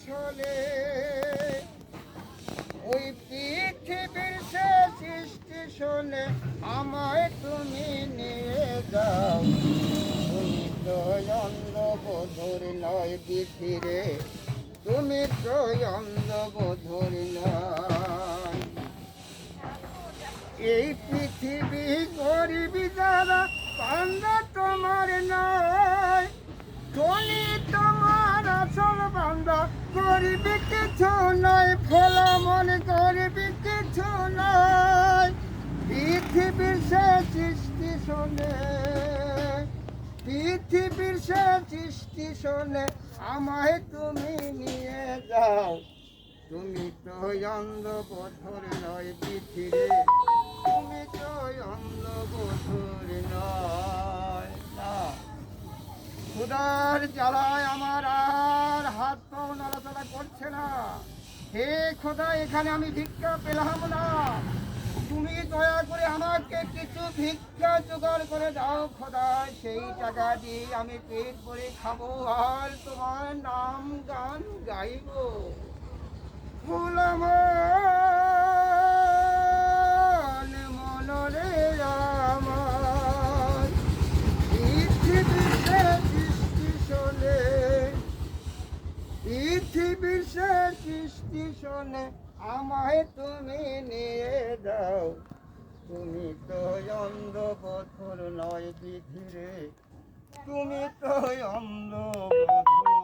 শোনে ওই পৃথিবীর শেষ স্টেশনে আমায় তুমি নিয়ে যাও। তুমি তো অন্ধবধূর নয় বিধিরে, তুমি তো অন্ধবধূর নয়। এই পৃথিবী গরিবী যারা বান্দা তোমার নয়, ধনী তোমার আসল বান্দা, গরিবী কিছু নয়, ফেলা মনে গরিবী কিছু নয়। পৃথিবীর শেষ স্টেশনে, পৃথিবীর শেষ স্টেশনে আমায় তুমি নিয়ে যাও। তুমি তো অন্ধবধূর নয় পৃথিবী, তুমি তো অন্ধবধূর নয়। না, ক্ষুধার জ্বালায় আমার আর হাত পাও নড়াচড়া করছে না। হে খোদা, এখানে আমি ভিক্ষা পেলাম না, তুমি দয়া করে আমাকে কিছু ভিক্ষা জোগাড় করে দাও খোদা। সেই টাকা দিয়ে আমি পেট ভরে খাবো আর তোমার নাম গান গাইবো। ফুলমন মনরে আমার পৃথিবীর শেষ স্টেশনে, পৃথিবীর শেষ স্টেশনে আমায় তুমি নিয়ে দাও। তুমি তো অন্ধবধূর নয় বিধিরে, তুমি তো অন্ধবধূর।